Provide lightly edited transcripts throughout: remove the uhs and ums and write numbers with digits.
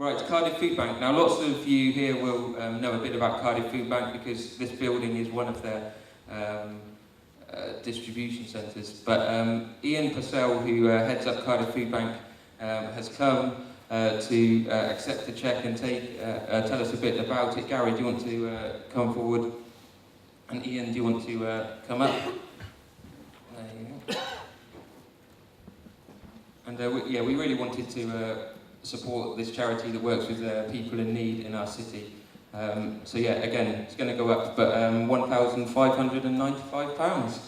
Right, Cardiff Foodbank. Now, lots of you here will know a bit about Cardiff Foodbank because this building is one of their distribution centres. But Ian Purcell, who heads up Cardiff Foodbank, has come to accept the cheque and tell us a bit about it. Gary, do you want to come forward? And Ian, do you want to come up? There you go. And we really wanted to support this charity that works with people in need in our city. So yeah, again, it's going to go up, but £1,595.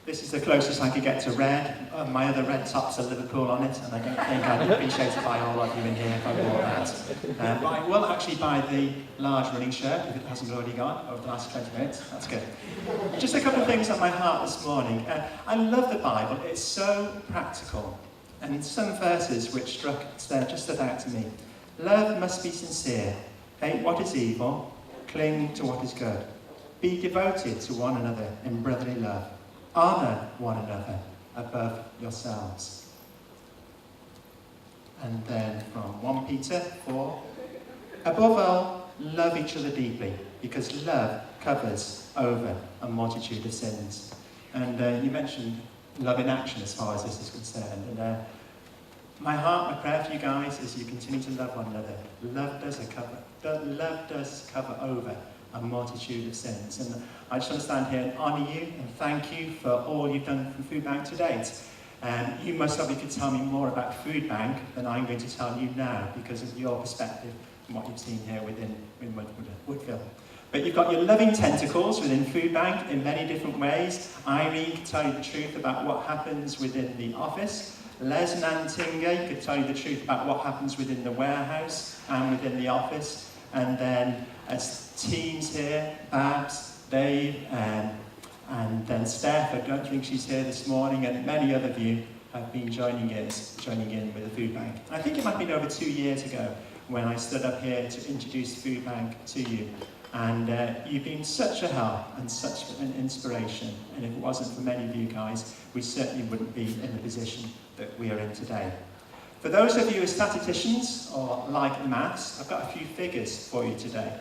This is the closest I could get to red. My other red tops are Liverpool on it, and I don't think I'd be appreciated by all of you in here if I wore that. But I will actually buy the large running shirt, if it hasn't already gone, over the last 20 minutes. That's good. Just a couple of things on my heart this morning. I love the Bible. It's so practical. And some verses which just stood out to me. Love must be sincere. Hate what is evil. Cling to what is good. Be devoted to one another in brotherly love. Honour one another above yourselves. And then from 1 Peter 4, above all, love each other deeply, because love covers over a multitude of sins. And you mentioned love in action as far as this is concerned. And my heart, my prayer for you guys is you continue to love one another. Love does cover over a multitude of sins. And I just want to stand here and honour you and thank you for all you've done from Foodbank to date. You most probably could tell me more about Foodbank than I'm going to tell you now because of your perspective and what you've seen here within Woodville. But you've got your loving tentacles within Foodbank in many different ways. Irene can tell you the truth about what happens within the office. Les Nantinga could tell you the truth about what happens within the warehouse and within the office. And then as teams here, Babs, Dave, and then Steph, I don't think she's here this morning, and many other of you have been joining in with the Foodbank. I think it might have been over 2 years ago when I stood up here to introduce Foodbank to you. And you've been such a help and such an inspiration. And if it wasn't for many of you guys, we certainly wouldn't be in the position that we are in today. For those of you who are statisticians or like maths, I've got a few figures for you today.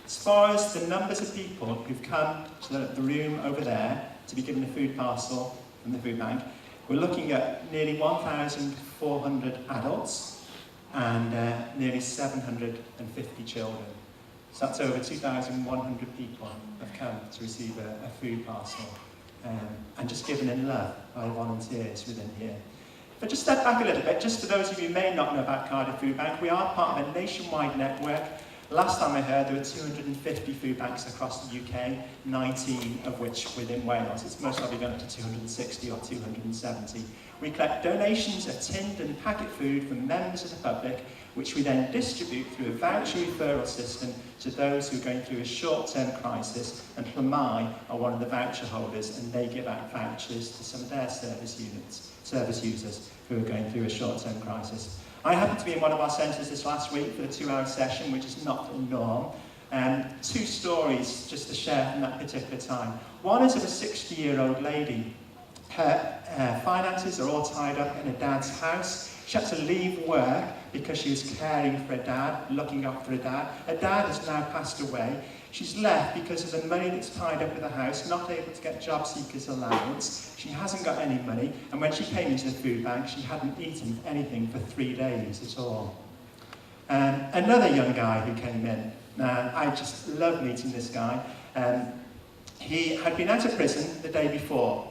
As far as the numbers of people who've come to the room over there to be given a food parcel from the Foodbank, we're looking at nearly 1,400 adults and nearly 750 children. So that's over 2,100 people have come to receive a food parcel and just given in love by volunteers within here. But just step back a little bit, just for those of you who may not know about Cardiff Foodbank, we are part of a nationwide network. Last time I heard there were 250 food banks across the UK, 19 of which within Wales. It's most likely going up to 260 or 270. We collect donations of tinned and packet food from members of the public, which we then distribute through a voucher referral system to those who are going through a short-term crisis, and Plamai are one of the voucher holders, and they give out vouchers to some of their service users who are going through a short-term crisis. I happened to be in one of our centres this last week for a 2-hour session, which is not the norm. 2 stories just to share from that particular time. One is of a 60-year-old lady. Her finances are all tied up in her dad's house. She had to leave work because she was caring for her dad, looking after her dad. Her dad has now passed away. She's left because of the money that's tied up with the house, not able to get job seekers allowance. She hasn't got any money, and when she came into the food bank, she hadn't eaten anything for 3 days at all. Another young guy who came in, I just love meeting this guy. He had been out of prison the day before.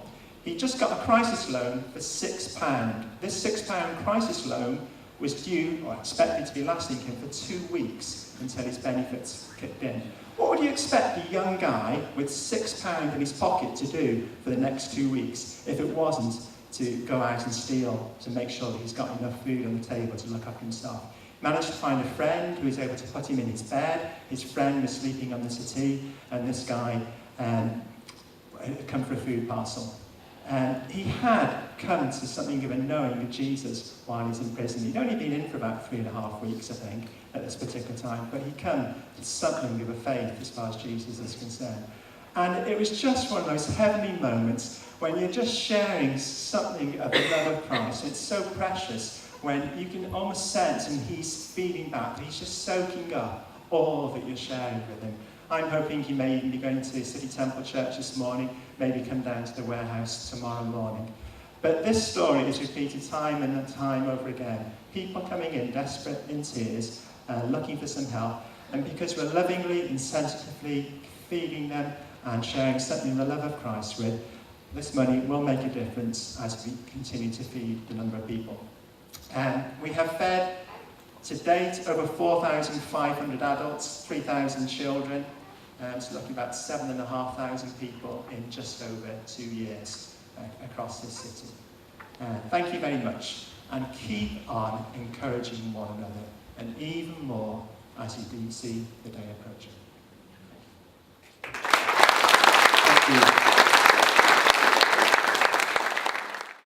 He just got a crisis loan for £6. This £6 crisis loan was due, or expected to be lasting him for 2 weeks until his benefits kicked in. What would you expect a young guy with £6 in his pocket to do for the next 2 weeks if it wasn't to go out and steal to make sure that he's got enough food on the table to look after himself? Managed to find a friend who was able to put him in his bed. His friend was sleeping on the settee, and this guy come for a food parcel. He had come to something of a knowing of Jesus while he's in prison. He'd only been in for about 3.5 weeks, I think, at this particular time, but he'd come to something of a faith as far as Jesus is concerned. And it was just one of those heavenly moments when you're just sharing something of the love of Christ. It's so precious when you can almost sense and he's feeding back, he's just soaking up all that you're sharing with him. I'm hoping he may even be going to City Temple Church this morning, maybe come down to the warehouse tomorrow morning. But this story is repeated time and time over again. People coming in desperate, in tears, looking for some help. And because we're lovingly and sensitively feeding them and sharing something of the love of Christ with, this money will make a difference as we continue to feed the number of people. We have fed, to date, over 4,500 adults, 3,000 children, so looking about 7,500 people in just over 2 years across this city. Thank you very much, and keep on encouraging one another, and even more as you do see the day approaching. Thank you.